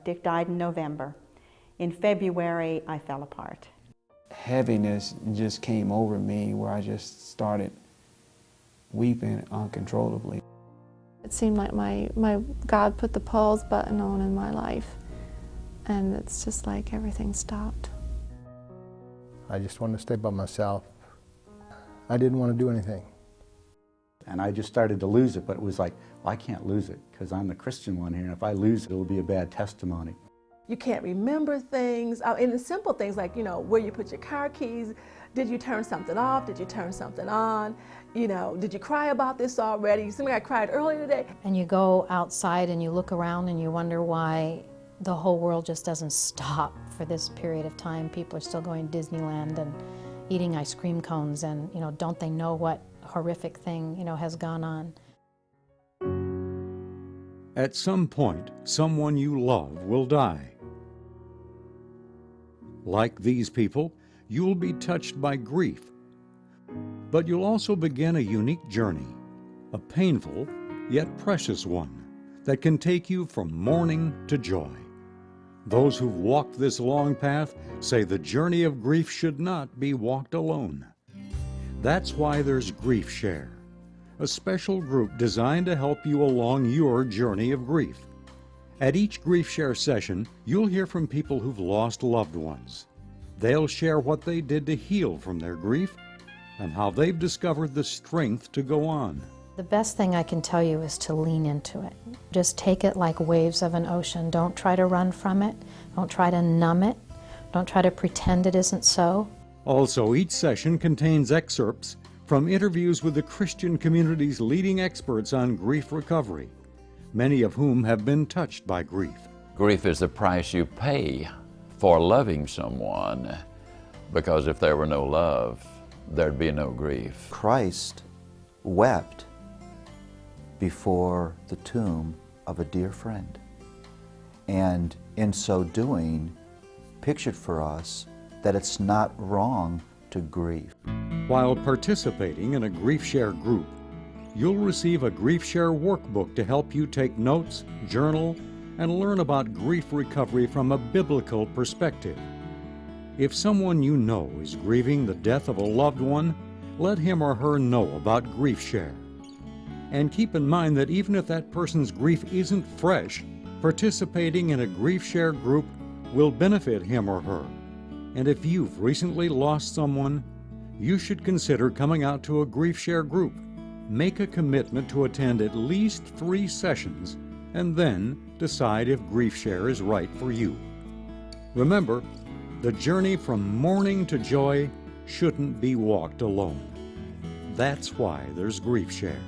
Dick died in November. In February, I fell apart. Heaviness just came over me where I just started weeping uncontrollably. It seemed like my God put the pause button on in my life, and it's just like everything stopped. I just wanted to stay by myself. I didn't want to do anything. And I just started to lose it, but it was like, well, I can't lose it because I'm the Christian one here, and if I lose it, it'll be a bad testimony. You can't remember things, and the simple things like, you know, where you put your car keys, did you turn something off, did you turn something on, you know, did you cry about this already? Somebody I cried earlier today. And you go outside and you look around and you wonder why the whole world just doesn't stop for this period of time. People are still going to Disneyland and eating ice cream cones, and, you know, don't they know what horrific thing, you know, has gone on. At some point, someone you love will die. Like these people, you'll be touched by grief. But you'll also begin a unique journey, a painful yet precious one that can take you from mourning to joy. Those who've walked this long path say the journey of grief should not be walked alone. That's why there's Grief Share, a special group designed to help you along your journey of grief. At each Grief Share session, you'll hear from people who've lost loved ones. They'll share what they did to heal from their grief and how they've discovered the strength to go on. The best thing I can tell you is to lean into it. Just take it like waves of an ocean. Don't try to run from it. Don't try to numb it. Don't try to pretend it isn't so. Also, each session contains excerpts from interviews with the Christian community's leading experts on grief recovery, many of whom have been touched by grief. Grief is the price you pay for loving someone, because if there were no love, there'd be no grief. Christ wept before the tomb of a dear friend, and in so doing pictured for us that it's not wrong to grieve. While participating in a Grief Share group, you'll receive a Grief Share workbook to help you take notes, journal, and learn about grief recovery from a biblical perspective. If someone you know is grieving the death of a loved one, let him or her know about Grief Share. And keep in mind that even if that person's grief isn't fresh, participating in a Grief Share group will benefit him or her. And if you've recently lost someone, you should consider coming out to a Grief Share group. Make a commitment to attend at least 3 sessions and then decide if Grief Share is right for you. Remember, the journey from mourning to joy shouldn't be walked alone. That's why there's Grief Share.